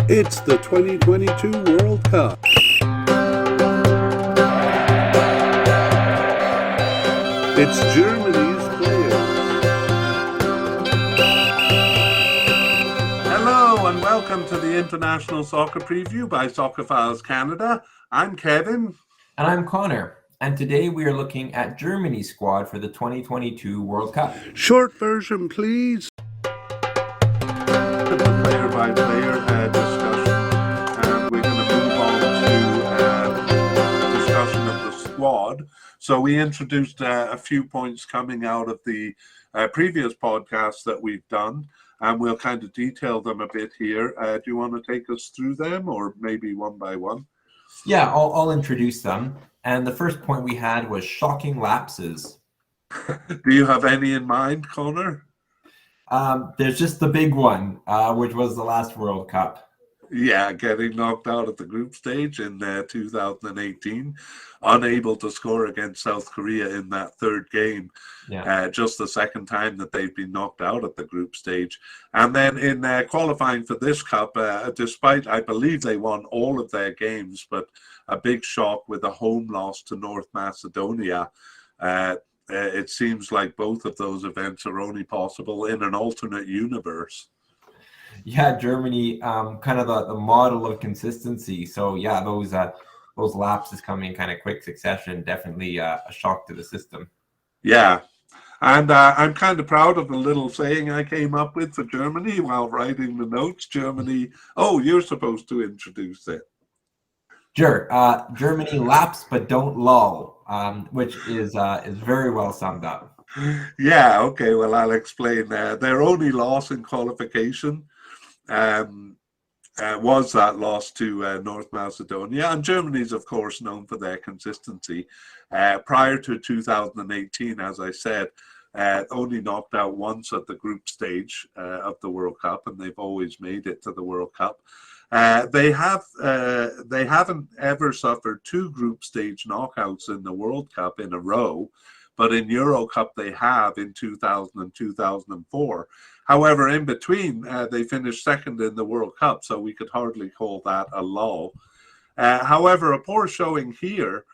It's the 2022 World Cup. It's Germany's players. Hello and welcome to the International Soccer Preview by Soccerphiles Canada. I'm Kevin. And I'm Connor. And today we are looking at Germany's squad for the 2022 World Cup. Short version, please. The player-by-player discussion. And we're going to move on to discussion of the squad. So we introduced a few points coming out of the previous podcasts that we've done, and we'll kind of detail them a bit here. Do you want to take us through them, or maybe one by one? Yeah, I'll introduce them. And the first point we had was shocking lapses. Do you have any in mind, Connor? There's just the big one, which was the last World Cup. Yeah, getting knocked out at the group stage in 2018, unable to score against South Korea in that third game. Yeah. Just the second time that they've been knocked out at the group stage. And then in qualifying for this cup, despite, I believe they won all of their games, but a big shock with a home loss to North Macedonia. It seems like both of those events are only possible in an alternate universe. Yeah, Germany, kind of the model of consistency. So yeah, those lapses coming in kind of quick succession, definitely a shock to the system. Yeah, and I'm kind of proud of the little saying I came up with for Germany while writing the notes. Germany, oh, you're supposed to introduce it. Sure. Germany laps but don't lull, which is very well summed up. Yeah, okay, well, I'll explain. Their only loss in qualification was that loss to North Macedonia. And Germany's, of course, known for their consistency. Prior to 2018, as I said, only knocked out once at the group stage of the World Cup, and they've always made it to the World Cup. They haven't ever suffered two group stage knockouts in the World Cup in a row, but in Euro Cup they have in 2000 and 2004. However, in between, they finished second in the World Cup, so we could hardly call that a lull. However, a poor showing here,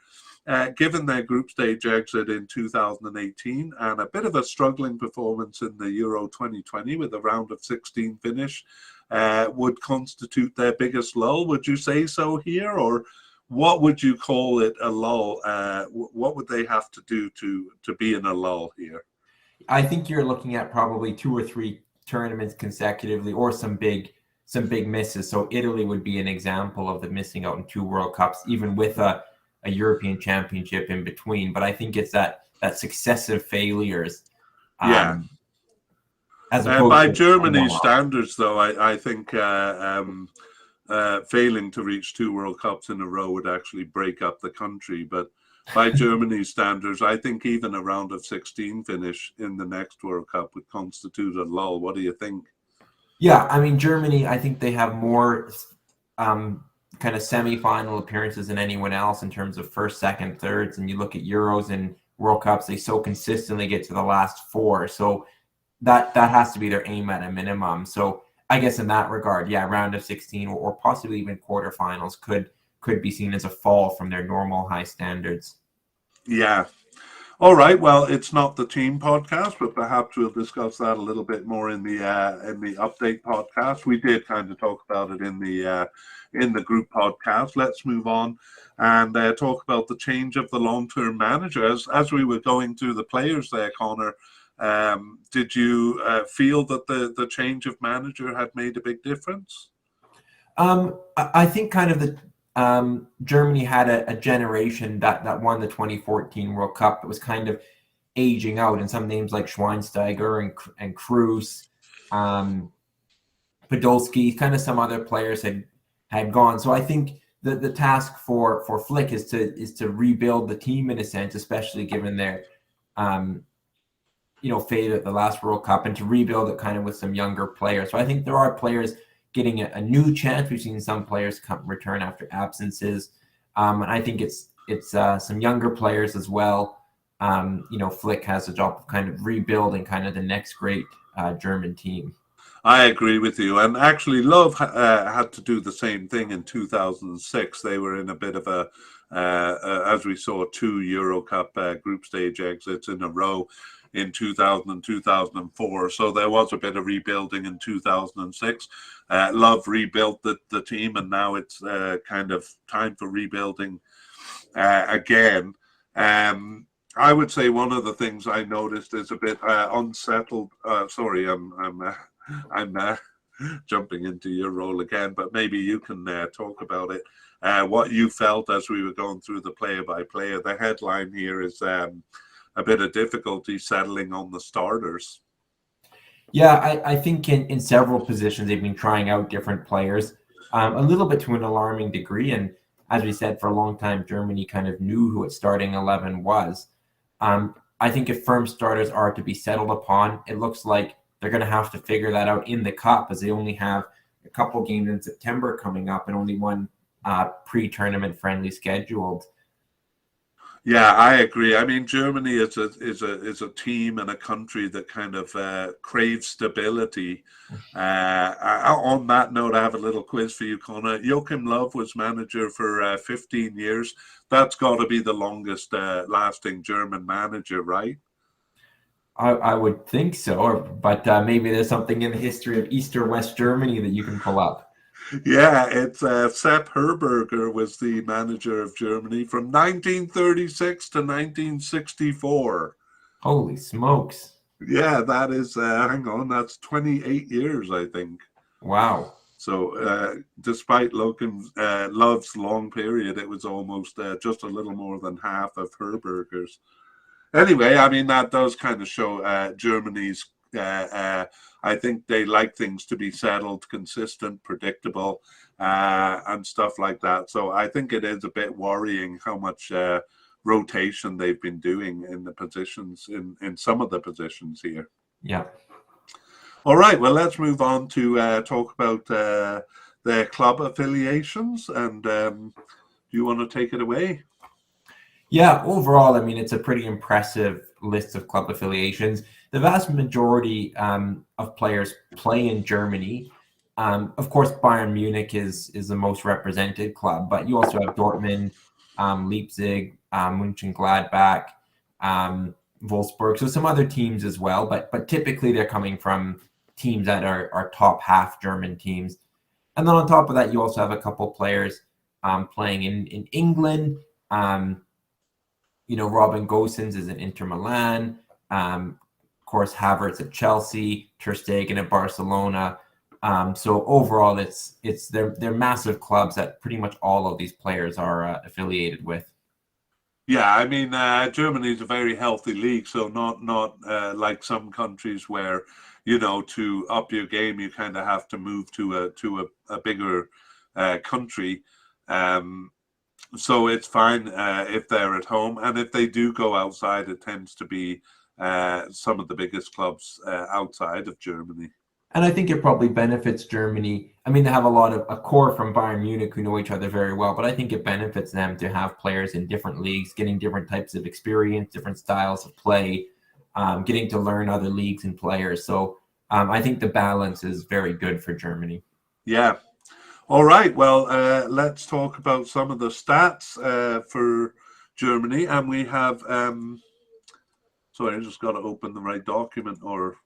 given their group stage exit in 2018 and a bit of a struggling performance in the Euro 2020 with a round of 16 finish, would constitute their biggest lull. Would you say so here, or what would you call it a lull? What would they have to do to be in a lull here? I think you're looking at probably 2 or 3 tournaments consecutively, or some big misses. So Italy would be an example of the missing out in 2 World Cups, even with a European Championship in between. But I think it's that successive failures. Yeah. As opposed by to Germany's standards, though, I think failing to reach 2 World Cups in a row would actually break up the country. But by Germany's standards, I think even a round of 16 finish in the next World Cup would constitute a lull. What do you think? Yeah, I mean, Germany, I think they have more kind of semi-final appearances than anyone else in terms of first, second, thirds. And you look at Euros and World Cups, they so consistently get to the last 4. So that has to be their aim at a minimum. So I guess in that regard, yeah, round of 16 or possibly even quarterfinals could be seen as a fall from their normal high standards. Yeah. All right. Well, it's not the team podcast, but perhaps we'll discuss that a little bit more in the update podcast. We did kind of talk about it in the group podcast. Let's move on and talk about the change of the long-term manager. As we were going through the players there, Connor, did you feel that the change of manager had made a big difference? I think kind of the Germany had a generation that won the 2014 World Cup that was kind of aging out, and some names like Schweinsteiger and Kroos, Podolski, kind of some other players had gone. So I think the task for Flick is to rebuild the team in a sense, especially given their fate at the last World Cup, and to rebuild it kind of with some younger players. So I think there are players getting a new chance. We've seen some players return after absences, and I think it's some younger players as well. Flick has a job of kind of rebuilding kind of the next great German team. I agree with you. And actually, Love had to do the same thing in 2006. They were in a bit of as we saw, two Euro Cup group stage exits in a row in 2000 and 2004. So there was a bit of rebuilding in 2006. Love rebuilt the team, and now it's kind of time for rebuilding again. I would say one of the things I noticed is a bit unsettled. Sorry, I'm jumping into your role again, but maybe you can talk about it. What you felt as we were going through the player by player. The headline here is a bit of difficulty settling on the starters. Yeah, I think in several positions they've been trying out different players, a little bit to an alarming degree. And as we said, for a long time, Germany kind of knew who its starting 11 was. I think if firm starters are to be settled upon, it looks like they're going to have to figure that out in the Cup, as they only have a couple games in September coming up and only one pre-tournament friendly scheduled. Yeah, I agree. I mean, Germany is a team and a country that kind of craves stability. On that note, I have a little quiz for you, Connor. Joachim Löw was manager for 15 years. That's got to be the longest lasting German manager, right? I would think so, but maybe there's something in the history of East or West Germany that you can pull up. Yeah, it's Sepp Herberger was the manager of Germany from 1936 to 1964. Holy smokes. Yeah, that is, hang on, that's 28 years, I think. Wow. So despite Love's long period, it was almost just a little more than half of Herberger's. Anyway, I mean, that does kind of show Germany's, I think they like things to be settled, consistent, predictable, and stuff like that. So I think it is a bit worrying how much rotation they've been doing in the positions, in some of the positions here. Yeah. All right, well, let's move on to talk about their club affiliations. And do you want to take it away? Yeah, overall, I mean, it's a pretty impressive list of club affiliations. The vast majority of players play in Germany. Of course, Bayern Munich is the most represented club, but you also have Dortmund, Leipzig, Mönchengladbach, Wolfsburg, so some other teams as well. But typically they're coming from teams that are top half German teams. And then on top of that, you also have a couple players playing in England. Robin Gosens is in Inter Milan. Of course, Havertz at Chelsea, Ter Stegen at Barcelona. So overall, they're massive clubs that pretty much all of these players are affiliated with. Yeah, I mean, Germany is a very healthy league, so not like some countries where, to up your game, you kind of have to move to a bigger country. So it's fine if they're at home, and if they do go outside, it tends to be some of the biggest clubs outside of Germany. And I think it probably benefits Germany. I mean, they have a core from Bayern Munich who know each other very well, but I think it benefits them to have players in different leagues, getting different types of experience, different styles of play, getting to learn other leagues and players. So I think the balance is very good for Germany. Yeah. All right. Well, let's talk about some of the stats for Germany. And we have, sorry, I just got to open the right document or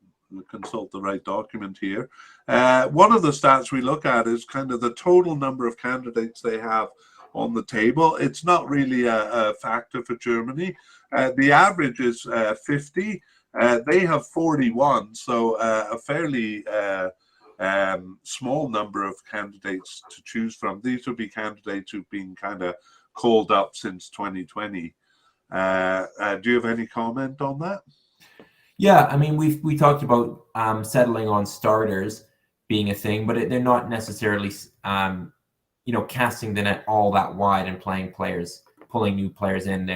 consult the right document here. One of the stats we look at is kind of the total number of candidates they have on the table. It's not really a factor for Germany. The average is 50. They have 41, so a fairly small number of candidates to choose from. These would be candidates who've been kind of called up since 2020. Do you have any comment on that? Yeah, I mean, we talked about settling on starters being a thing, but they're not necessarily, casting the net all that wide and pulling new players in.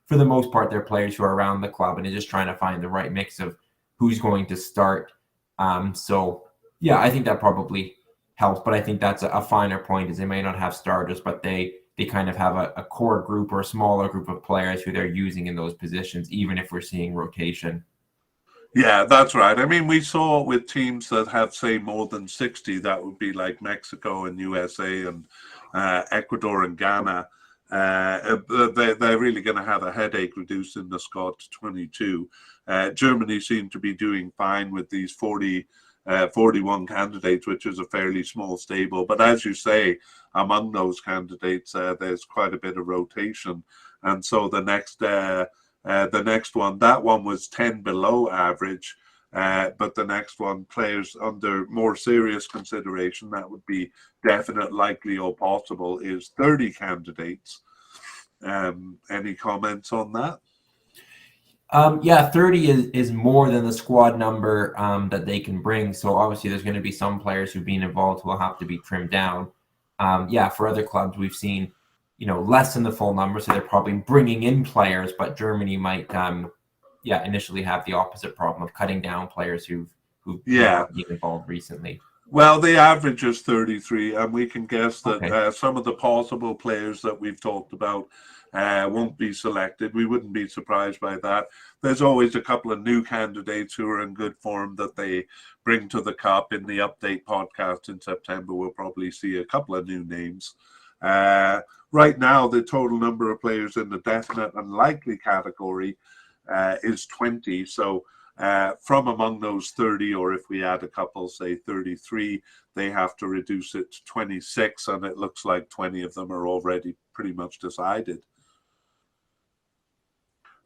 For the most part, they're players who are around the club and they're just trying to find the right mix of who's going to start. So, yeah, I think that probably helps, but I think that's a finer point is they may not have starters, but they kind of have a core group or a smaller group of players who they're using in those positions, even if we're seeing rotation. Yeah, that's right. I mean, we saw with teams that have, say, more than 60, that would be like Mexico and USA and Ecuador and Ghana. They're really going to have a headache reducing the squad to 22. Germany seem to be doing fine with these 41 candidates, which is a fairly small stable. But as you say, among those candidates, there's quite a bit of rotation. And so the next one, that one was 10 below average, but the next one, players under more serious consideration, that would be definite, likely, or possible, is 30 candidates. Any comments on that? Yeah, 30 is more than the squad number that they can bring. So obviously there's going to be some players who've been involved who will have to be trimmed down. Yeah, for other clubs, we've seen, less than the full number. So they're probably bringing in players, but Germany might, initially have the opposite problem of cutting down players who've Yeah. not been involved recently. Well, the average is 33, and we can guess that Okay. some of the possible players that we've talked about won't be selected. We wouldn't be surprised by that. There's always a couple of new candidates who are in good form that they bring to the cup. In the update podcast in September, we'll probably see a couple of new names. Right now, the total number of players in the definite and likely category is 20. So from among those 30, or if we add a couple, say 33, they have to reduce it to 26, and it looks like 20 of them are already pretty much decided.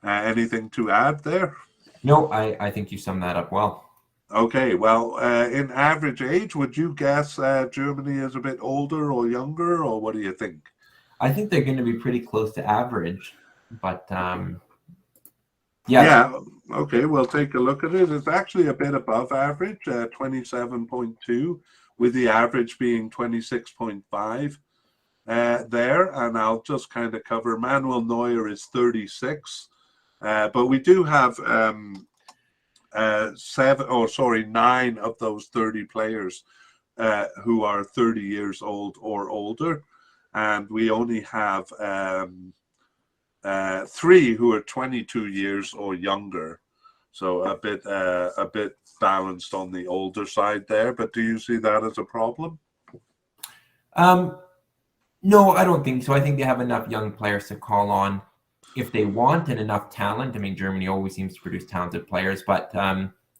Anything to add there? No, I think you summed that up well. Okay, well, in average age, would you guess Germany is a bit older or younger, or what do you think? I think they're going to be pretty close to average, but Yeah, okay, we'll take a look at it. It's actually a bit above average, 27.2, with the average being 26.5 there. And I'll just kind of cover Manuel Neuer is 36, but we do have 9 of those 30 players who are 30 years old or older. And we only have 3 who are 22 years or younger, so a bit balanced on the older side there. But do you see that as a problem? No, I don't think so. I think they have enough young players to call on if they want, and enough talent. I mean, Germany always seems to produce talented players, but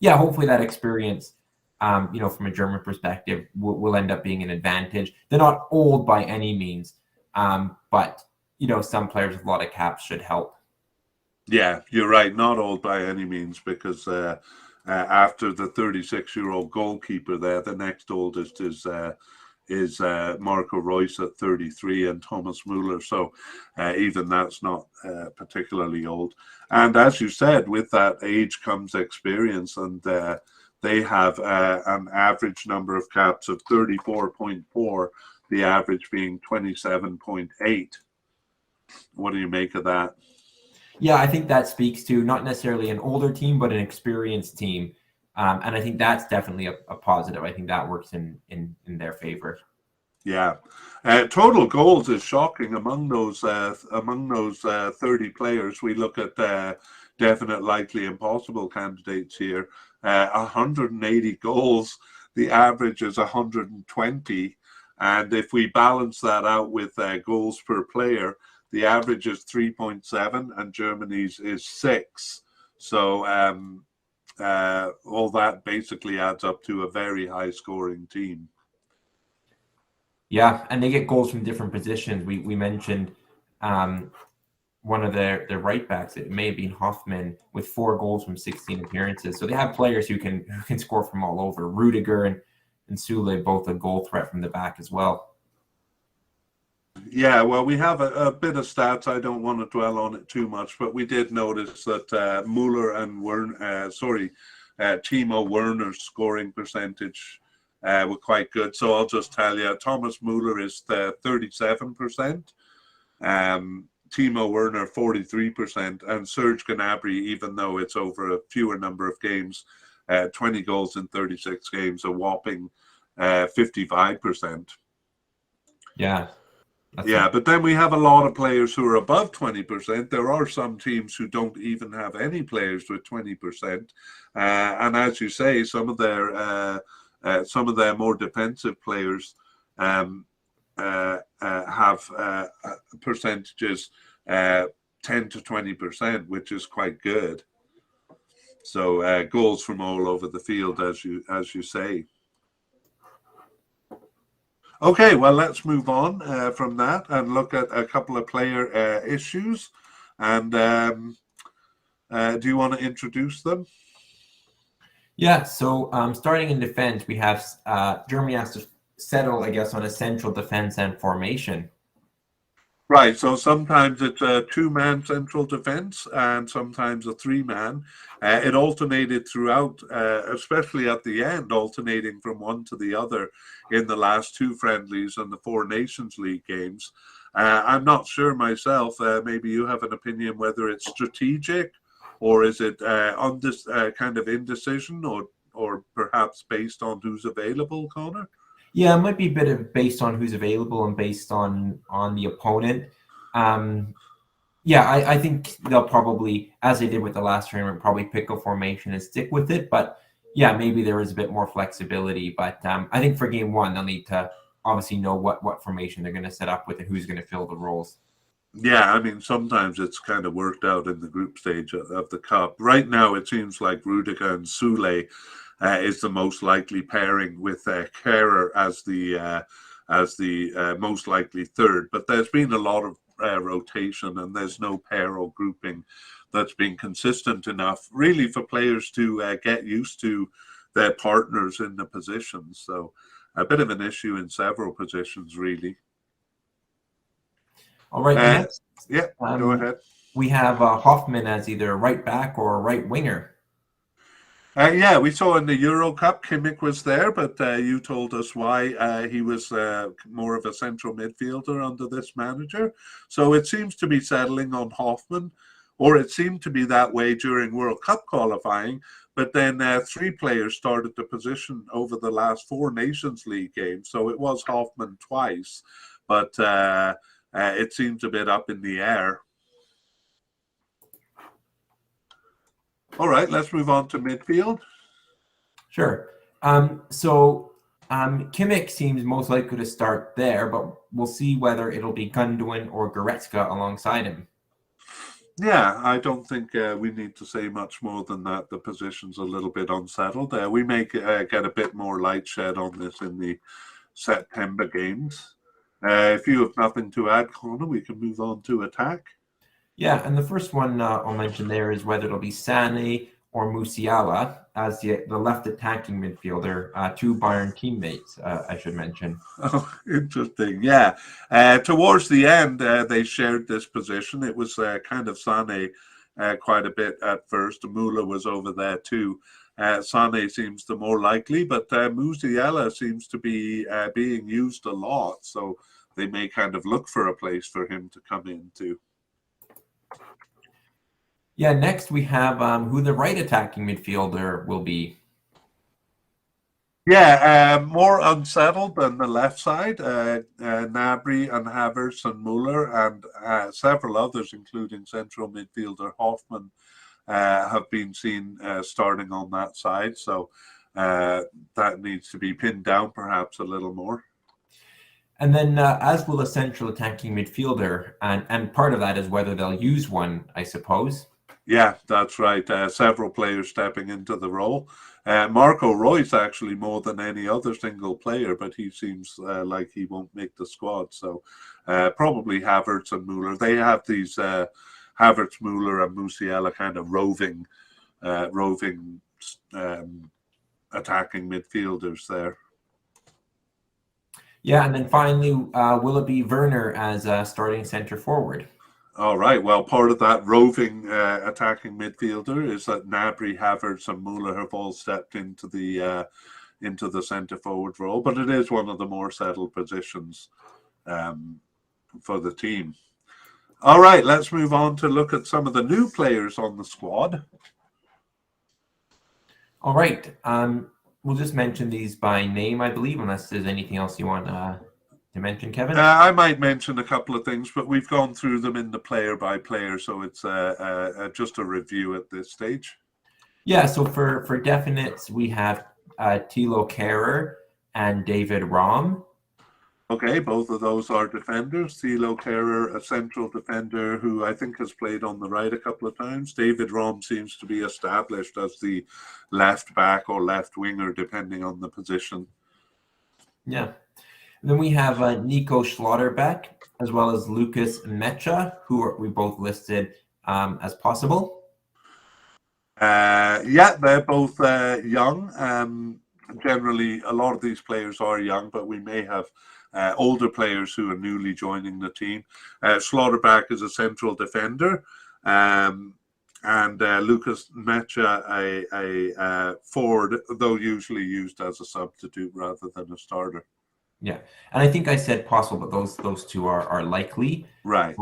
hopefully that experience, from a German perspective, will end up being an advantage. They're not old by any means, but some players with a lot of caps should help. Yeah, you're right. Not old by any means, because after the 36-year-old goalkeeper there, the next oldest is Marco Reus at 33 and Thomas Muller. So even that's not particularly old. And as you said, with that age comes experience, and they have an average number of caps of 34.4, the average being 27.8. What do you make of that? Yeah, I think that speaks to not necessarily an older team, but an experienced team. And I think that's definitely a positive. I think that works in their favor. Yeah, total goals is shocking among those 30 players. We look at definite, likely, and possible candidates here. 180 goals. The average is 120, and if we balance that out with goals per player, the average is 3.7, and Germany's is 6. So all that basically adds up to a very high-scoring team. Yeah, and they get goals from different positions. We mentioned one of their right backs. It may have been Hoffman with 4 goals from 16 appearances. So they have players who can score from all over. Rudiger and Sule, both a goal threat from the back as well. Yeah, well, we have a bit of stats. I don't want to dwell on it too much, but we did notice that Muller and Timo Werner's scoring percentage were quite good. So I'll just tell you, Thomas Muller is 37%, Timo Werner 43%, and Serge Gnabry, even though it's over a fewer number of games, 20 goals in 36 games, a whopping 55%. Yeah. Yeah, but then we have a lot of players who are above 20%. There are some teams who don't even have any players with 20%. And as you say, some of their more defensive players um, have percentages 10 to 20%, which is quite good. So goals from all over the field, as you say. Okay, well, let's move on from that and look at a couple of player issues. And do you want to introduce them? Yeah, so starting in defense, we have Germany has to settle, I guess, on a central defense and formation. Right, so sometimes it's a two-man central defense and sometimes a three-man. It alternated throughout, especially at the end, alternating from one to the other in the last two friendlies and the Four Nations League games. I'm not sure myself. Maybe you have an opinion whether it's strategic or is it kind of indecision or perhaps based on who's available, Connor? Yeah, it might be a bit of based on who's available and based on the opponent. Yeah, I think they'll probably, as they did with the last tournament, probably pick a formation and stick with it. But yeah, maybe there is a bit more flexibility. But I think for game one, they'll need to obviously know what formation they're going to set up with and who's going to fill the roles. Yeah, I mean, sometimes it's kind of worked out in the group stage of the cup. Right now, it seems like Rudiger and Sule is the most likely pairing with Kehrer as the most likely third. But there's been a lot of rotation, and there's no pair or grouping that's been consistent enough, really, for players to get used to their partners in the positions. So, a bit of an issue in several positions, really. All right, next, yeah, go ahead. We have Hoffman as either right back or right winger. Yeah, we saw in the Euro Cup, Kimmich was there, but you told us why he was more of a central midfielder under this manager. So it seems to be settling on Hoffman, or it seemed to be that way during World Cup qualifying. But then three players started the position over the last Four Nations League games. So it was Hoffman twice, but it seems a bit up in the air. All right, let's move on to midfield. Sure. Kimmich seems most likely to start there, but we'll see whether it'll be Gundogan or Goretzka alongside him. Yeah, I don't think we need to say much more than that. The position's a little bit unsettled. We may get a bit more light shed on this in the September games. If you have nothing to add, Connor, we can move on to attack. Yeah, and the first one I'll mention there is whether it'll be Sané or Musiala as the left attacking midfielder, two Bayern teammates, I should mention. Oh, interesting. Yeah. Towards the end, they shared this position. It was kind of Sané quite a bit at first. Müller was over there too. Sané seems the more likely, but Musiala seems to be being used a lot. So they may kind of look for a place for him to come into. Yeah, next we have who the right attacking midfielder will be. Yeah, more unsettled than the left side. Gnabry and Havertz and Muller and several others, including central midfielder Hoffman, have been seen starting on that side. So that needs to be pinned down perhaps a little more. And then as will a central attacking midfielder, and part of that is whether they'll use one, I suppose. Yeah, that's right. Several players stepping into the role. Marco Reus actually more than any other single player, but he seems like he won't make the squad. So probably Havertz and Muller. They have these Havertz, Muller, and Musiala kind of roving attacking midfielders there. Yeah, and then finally, will it be Werner as starting center forward? All right. Well, part of that roving attacking midfielder is that Gnabry, Havertz, and Muller have all stepped into the centre forward role, but it is one of the more settled positions for the team. All right, let's move on to look at some of the new players on the squad. All right. We'll just mention these by name, I believe, unless there's anything else you want to to mention, Kevin? I might mention a couple of things, but we've gone through them in the player by player, so it's just a review at this stage. Yeah, so for definites, we have Thilo Kehrer and David Raum. Okay, both of those are defenders. Thilo Kehrer, a central defender who I think has played on the right a couple of times. David Raum seems to be established as the left back or left winger, depending on the position. Yeah. And then we have Nico Schlotterbeck, as well as Lucas Mecha, who we both listed as possible. Yeah, they're both young. Generally, a lot of these players are young, but we may have older players who are newly joining the team. Schlotterbeck is a central defender, and Lucas Mecha a forward, though usually used as a substitute rather than a starter. Yeah, and I think I said possible, but those two are likely. Right.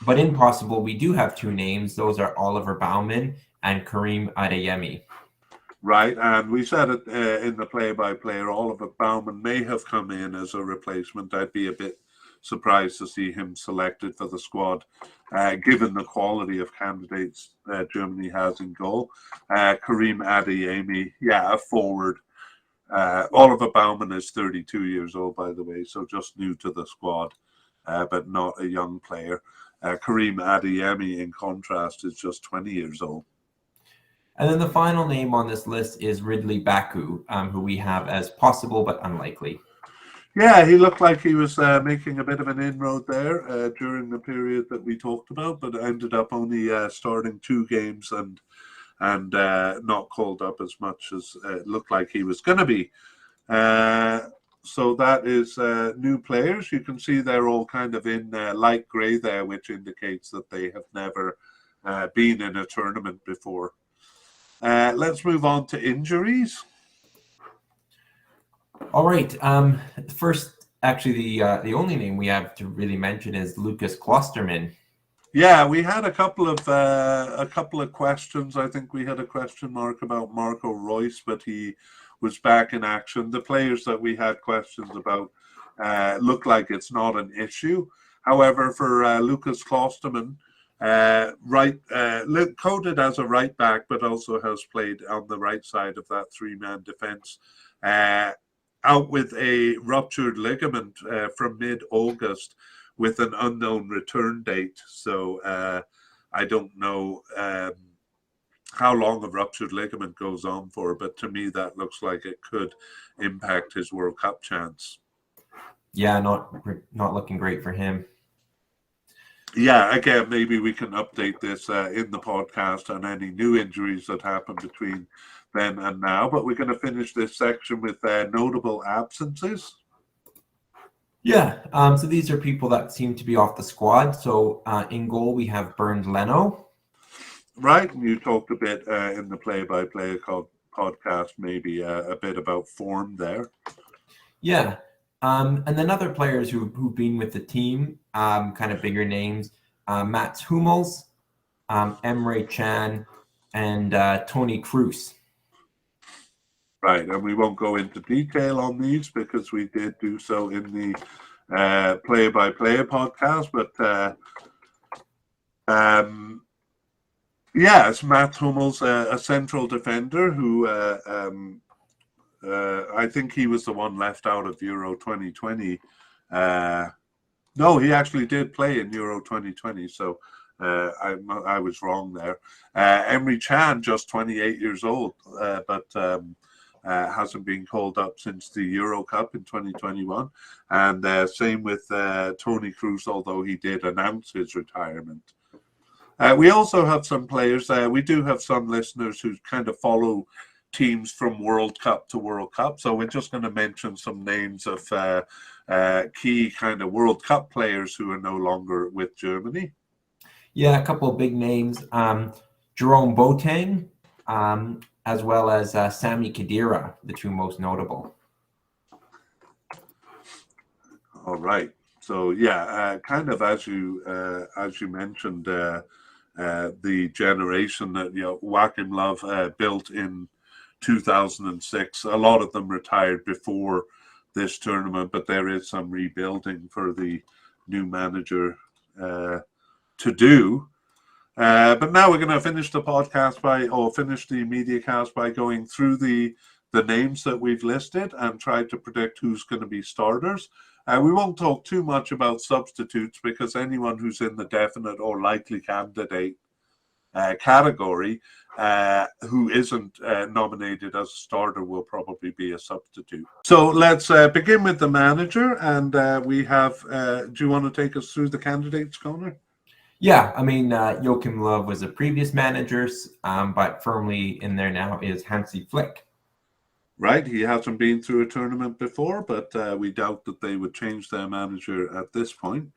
But in possible, we do have two names. Those are Oliver Baumann and Karim Adeyemi. Right, and we said it in the play-by-play. Oliver Baumann may have come in as a replacement. I'd be a bit surprised to see him selected for the squad, given the quality of candidates Germany has in goal. Karim Adeyemi, yeah, a forward. Oliver Baumann is 32 years old, by the way, so just new to the squad, but not a young player. Karim Adeyemi, in contrast, is just 20 years old. And then the final name on this list is Ridley Baku, who we have as possible but unlikely. Yeah, he looked like he was making a bit of an inroad there during the period that we talked about, but ended up only starting 2 games and not called up as much as it looked like he was going to be. So that is new players. You can see they're all kind of in light grey there, which indicates that they have never been in a tournament before. Let's move on to injuries. All right. First, actually, the only name we have to really mention is Lucas Klosterman. Yeah, we had a couple of questions. I think we had a question mark about Marco Reus, but he was back in action. The players that we had questions about look like it's not an issue. However, for Lucas Klosterman, coded as a right back, but also has played on the right side of that 3-man defense. Out with a ruptured ligament from mid-August with an unknown return date. So I don't know how long a ruptured ligament goes on for, but to me that looks like it could impact his World Cup chance. Yeah, not looking great for him. Yeah, again, maybe we can update this in the podcast on any new injuries that happen between then and now. But we're going to finish this section with notable absences. Yeah, so these are people that seem to be off the squad. So in goal, we have Bernd Leno. Right, and you talked a bit in the play-by-play podcast, maybe a bit about form there. Yeah. And then other players who've been with the team, kind of bigger names, Mats Hummels, Emre Can, and Tony Kroos. Right, and we won't go into detail on these because we did do so in the play-by-play podcast, but yes, Mats Hummels, a central defender who I think he was the one left out of Euro 2020. No, he actually did play in Euro 2020, so I was wrong there. Emre Can, just 28 years old, but hasn't been called up since the Euro Cup in 2021. And same with Tony Kroos, although he did announce his retirement. We also have some players. We do have some listeners who kind of follow teams from World Cup to World Cup. So we're just going to mention some names of key kind of World Cup players who are no longer with Germany. Yeah, a couple of big names. Jerome Boateng, as well as Sami Khedira, the two most notable. All right. So yeah, kind of as you mentioned, the generation that Joachim Löw built in 2006. A lot of them retired before this tournament, but there is some rebuilding for the new manager to do. But now we're going to finish the podcast finish the media cast by going through the names that we've listed and try to predict who's going to be starters. We won't talk too much about substitutes because anyone who's in the definite or likely candidate category who isn't nominated as a starter will probably be a substitute. So let's begin with the manager, and we have, do you want to take us through the candidates, Connor? Yeah, I mean, Joachim Löw was a previous manager, but firmly in there now is Hansi Flick. Right, he hasn't been through a tournament before, but we doubt that they would change their manager at this point.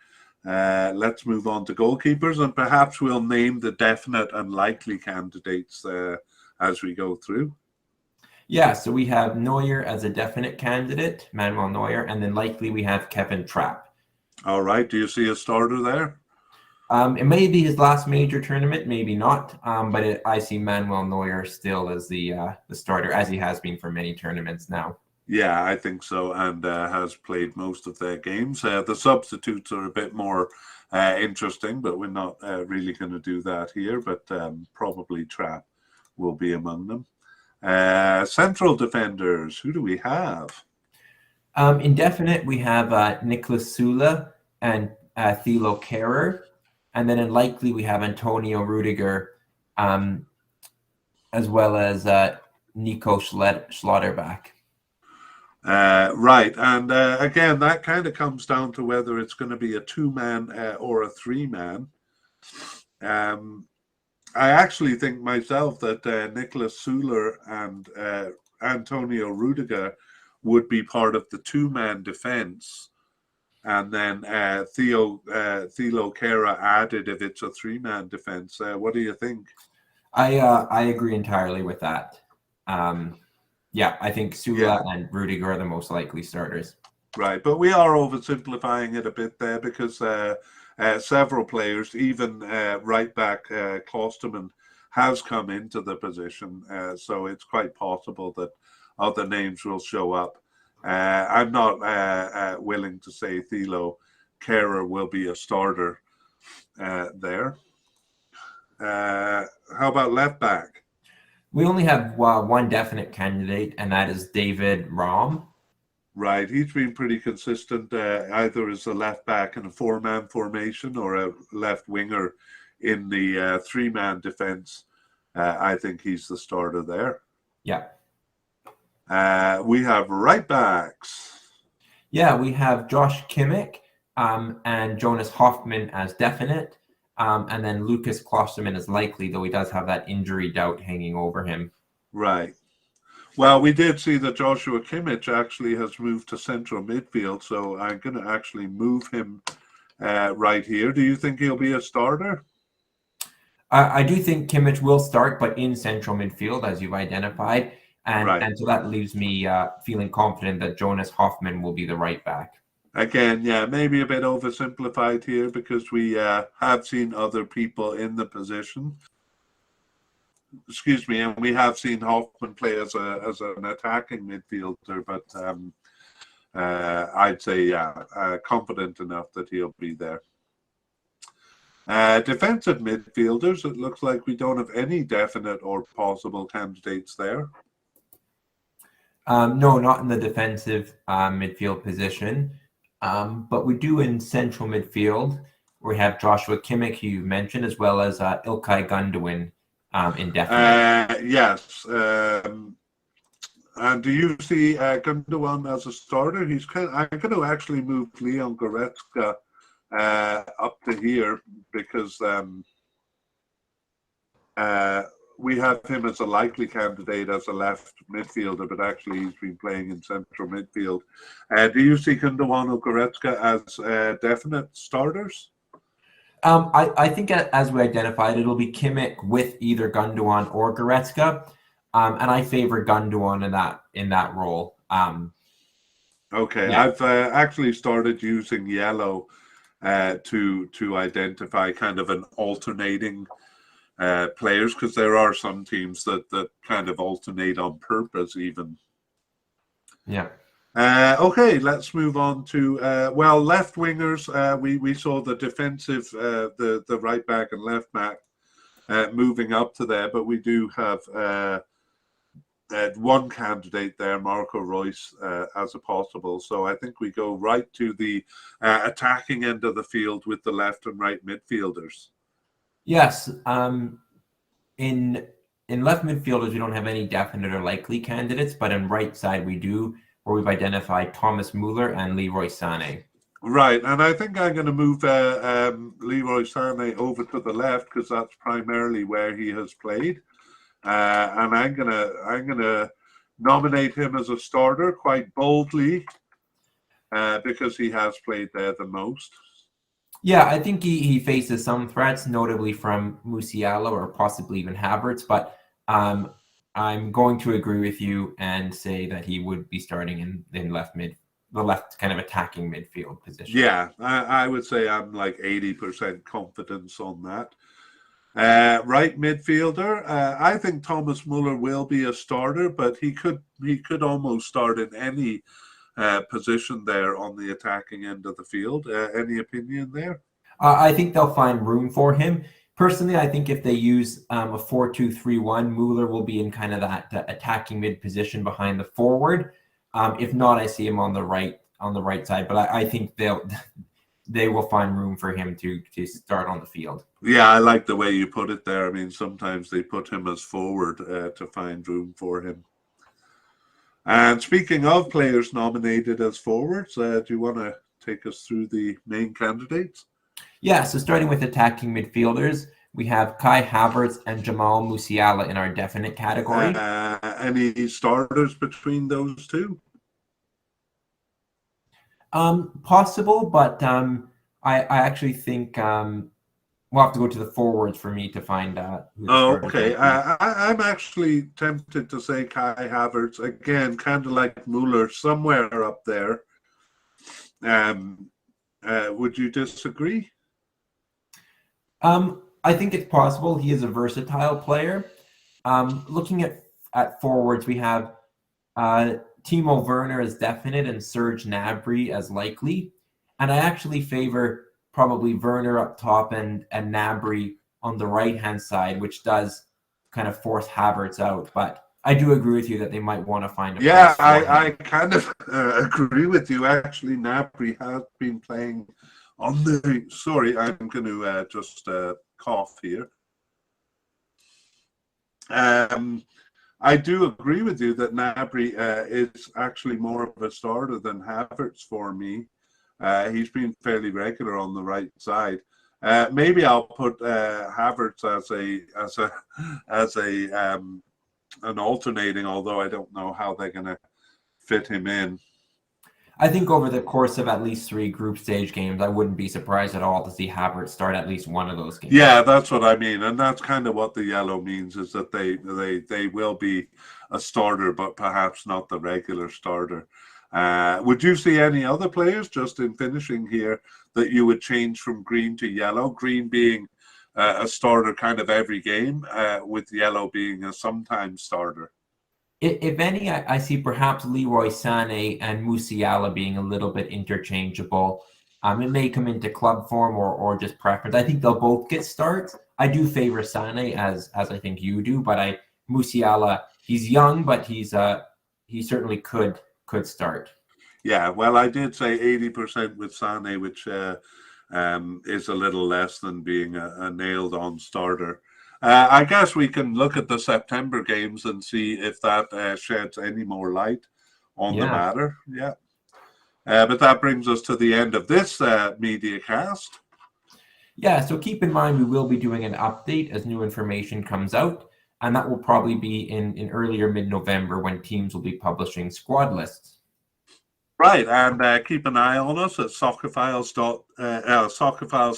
Let's move on to goalkeepers, and perhaps we'll name the definite and likely candidates as we go through. Yeah, so we have Neuer as a definite candidate, Manuel Neuer, and then likely we have Kevin Trapp. All right, do you see a starter there? It may be his last major tournament, maybe not, but I see Manuel Neuer still as the starter, as he has been for many tournaments now. Yeah, I think so, and has played most of their games. The substitutes are a bit more interesting, but we're not really going to do that here, but probably Trapp will be among them. Central defenders, who do we have? Indefinite, we have Niklas Süle and Thilo Kehrer. And then in likely, we have Antonio Rudiger, as well as Nico Schlotterbeck. Right, and again, that kind of comes down to whether it's going to be a two-man or a three-man. I actually think myself that Niklas Süle and Antonio Rudiger would be part of the two-man defense. And then Thilo Kehrer added if it's a three-man defense. What do you think? I agree entirely with that. Yeah, I think Süle and Rudiger are the most likely starters. Right, but we are oversimplifying it a bit there because several players, even right back Klosterman, has come into the position. So it's quite possible that other names will show up. I'm not willing to say Thilo Kehrer will be a starter there. How about left back? We only have one definite candidate, and that is David Raum. Right, he's been pretty consistent, either as a left back in a four-man formation or a left winger in the three-man defense. I think he's the starter there. Yeah. We have right backs. Yeah, we have Josh Kimmich and Jonas Hoffman as definite, and then Lucas Klosterman is likely, though he does have that injury doubt hanging over him. Right. Well, we did see that Joshua Kimmich actually has moved to central midfield, so I'm going to actually move him right here. Do you think he'll be a starter? I do think Kimmich will start, but in central midfield, as you've identified. And so that leaves me feeling confident that Jonas Hoffman will be the right back. Again, yeah, maybe a bit oversimplified here because we have seen other people in the position. Excuse me, and we have seen Hoffman play as an attacking midfielder, but I'd say, confident enough that he'll be there. Defensive midfielders, it looks like we don't have any definite or possible candidates there. No, not in the defensive midfield position, but we do in central midfield. We have Joshua Kimmich, who you mentioned, as well as Ilkay Gundogan indefinite. Yes. And do you see Gundogan as a starter? I'm going to actually move Leon Goretzka up to here because we have him as a likely candidate as a left midfielder, but actually he's been playing in central midfield. Do you see Gundogan or Goretzka as definite starters? I think as we identified, it'll be Kimmich with either Gundogan or Goretzka, and I favor Gundogan in that role. Okay, yeah. I've actually started using yellow to identify kind of an alternating players, because there are some teams that kind of alternate on purpose even. Yeah. Okay, let's move on to left wingers. We saw the defensive, the right back and left back moving up to there, but we do have one candidate there, Marco Reus, as a possible. So I think we go right to the attacking end of the field with the left and right midfielders. Yes. In left midfielders, we don't have any definite or likely candidates, but in right side we do, where we've identified Thomas Muller and Leroy Sané. Right, and I think I'm going to move Leroy Sané over to the left because that's primarily where he has played, and I'm gonna nominate him as a starter quite boldly because he has played there the most. Yeah, I think he faces some threats, notably from Musiala or possibly even Havertz, but I'm going to agree with you and say that he would be starting in left mid, the left kind of attacking midfield position. Yeah, I would say I'm like 80% confidence on that. Right midfielder, I think Thomas Muller will be a starter, but he could almost start in any position there on the attacking end of the field. Any opinion there? I think they'll find room for him. Personally, I think if they use a 4-2-3-1, Muller will be in kind of that attacking mid position behind the forward. If not, I see him on the right side. But I think they will find room for him to start on the field. Yeah, I like the way you put it there. I mean, sometimes they put him as forward to find room for him. And speaking of players nominated as forwards, do you want to take us through the main candidates? Yeah, so starting with attacking midfielders, we have Kai Havertz and Jamal Musiala in our definite category. Any starters between those two? Possible, but I actually think we'll have to go to the forwards for me to find who the starters okay. might be. I'm actually tempted to say Kai Havertz again, kind of like Muller, somewhere up there. Would you disagree? I think it's possible. He is a versatile player. Looking at forwards, we have Timo Werner as definite and Serge Gnabry as likely. And I actually favor probably Werner up top and Gnabry on the right-hand side, which does kind of force Havertz out. But I do agree with you that they might want to find a place for him. I kind of agree with you. Actually, Gnabry has been playing on the... Sorry, I'm going to just cough here. I do agree with you that Gnabry is actually more of a starter than Havertz for me. He's been fairly regular on the right side. Maybe I'll put Havertz as an alternating, although I don't know how they're going to fit him in. I think over the course of at least 3 group stage games, I wouldn't be surprised at all to see Havertz start at least one of those games. Yeah, that's what I mean. And that's kind of what the yellow means, is that they will be a starter, but perhaps not the regular starter. Would you see any other players, just in finishing here, that you would change from green to yellow? Green being a starter kind of every game, with yellow being a sometimes starter. If any, I see perhaps Leroy Sané and Musiala being a little bit interchangeable. It may come into club form or just preference. I think they'll both get starts. I do favor Sané as I think you do, but Musiala, he's young, but he certainly could start. Yeah, well, I did say 80% with Sané, which is a little less than being a nailed-on starter. I guess we can look at the September games and see if that sheds any more light on the matter. Yeah. But that brings us to the end of this media cast. Yeah, so keep in mind we will be doing an update as new information comes out, and that will probably be in earlier mid-November when teams will be publishing squad lists. Right, and keep an eye on us at soccerphiles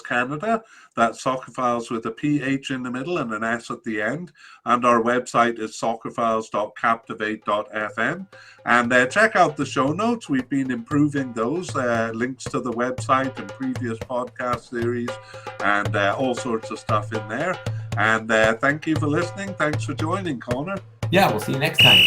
Canada. That's soccerphiles with a PH in the middle and an S at the end. And our website is soccerphiles.captivate.fm. And check out the show notes. We've been improving those. Links to the website and previous podcast series and all sorts of stuff in there. And thank you for listening. Thanks for joining, Connor. Yeah, we'll see you next time.